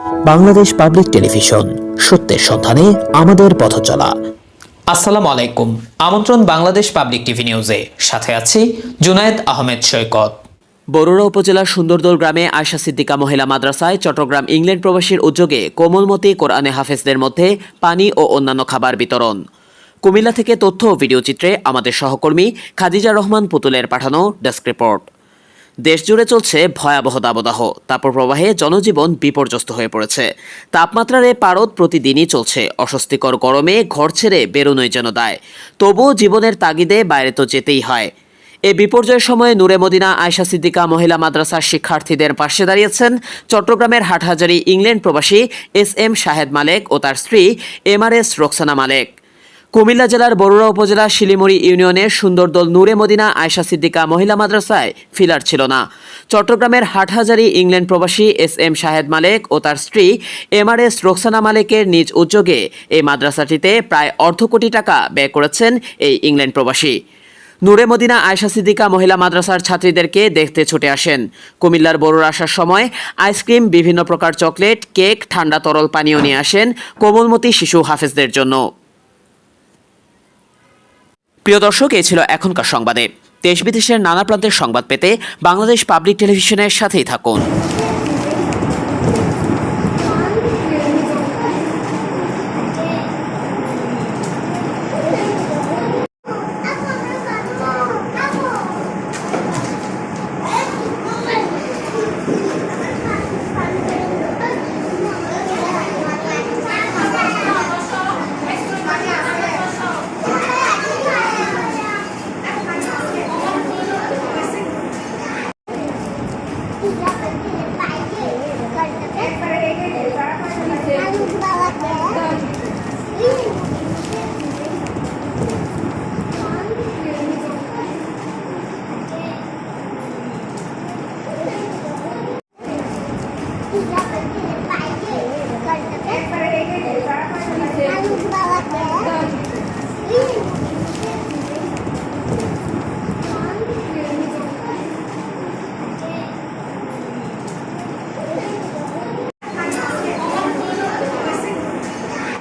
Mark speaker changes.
Speaker 1: Bangladesh public television, সত্যের সন্ধানে আমাদের পথচলা।
Speaker 2: আসসালামু আলাইকুম। আমন্ত্রণ বাংলাদেশ পাবলিক টিভি নিউজে, সাথে আছি জুনায়েদ আহমেদ সৈকত।
Speaker 3: বরুড়া উপজেলার সুন্দরদোল গ্রামে আয়শা সিদ্দিকা মহিলা মাদ্রাসায় চট্টগ্রাম ইংল্যান্ড প্রবাসীর উদ্যোগে কোমলমতি কোরআনে হাফেজদের মধ্যে পানি ও অন্যান্য খাবার বিতরণ। কুমিল্লা থেকে তথ্য ও ভিডিও চিত্রে আমাদের সহকর্মী খাদিজা রহমান পুতুলের পাঠানো ডেস্ক রিপোর্ট। দেশজুড়ে চলছে ভয়াবহ দাবদাহ, তাপপ্রবাহে জনজীবন বিপর্যস্ত হয়ে পড়েছে। তাপমাত্রার এ পারদ প্রতিদিনই চলছে। অস্বস্তিকর গরমে ঘর ছেড়ে বেরোনোই যেন দায়, তবুও জীবনের তাগিদে বাইরে তো যেতেই হয়। এ বিপর্যয়ের সময়ে নূরে মদিনা আয়শা সিদ্দিকা মহিলা মাদ্রাসার শিক্ষার্থীদের পাশে দাঁড়িয়েছেন চট্টগ্রামের হাটহাজারী ইংল্যান্ড প্রবাসী এস.এম. শাহেদ মালেক ও তার স্ত্রী এম.আর.এস. রোকসানা মালেক। কুমিল্লা জেলার বরুড়া উপজেলা শিলিমুড়ি ইউনিয়নের সুন্দরদোল নূরে মদিনা আয়শা সিদ্দিকা মহিলা মাদ্রাসায় ফিলার ছিল না। চট্টগ্রামের হাটহাজারী ইংল্যান্ড প্রবাসী এস.এম. শাহেদ মালেক ও তার স্ত্রী এম.আর.এস. রোকসানা মালেকের নিজ উদ্যোগে এই মাদ্রাসাটিতে প্রায় অর্ধ কোটি টাকা ব্যয় করেছেন এই ইংল্যান্ড প্রবাসী। নূরে মদিনা আয়শা সিদ্দিকা মহিলা মাদ্রাসার ছাত্রীদেরকে দেখতে ছুটে আসেন। কুমিল্লার বরুড়া আসার সময় আইসক্রিম, বিভিন্ন প্রকার চকলেট, কেক, ঠান্ডা তরল পানীয় নিয়ে আসেন কোমলমতি শিশু হাফেজদের জন্য। প্রিয় দর্শক, এই ছিল এখনকার সংবাদে। দেশ বিদেশের নানা প্রান্তের সংবাদ পেতে বাংলাদেশ পাবলিক টেলিভিশনের সাথেই থাকুন।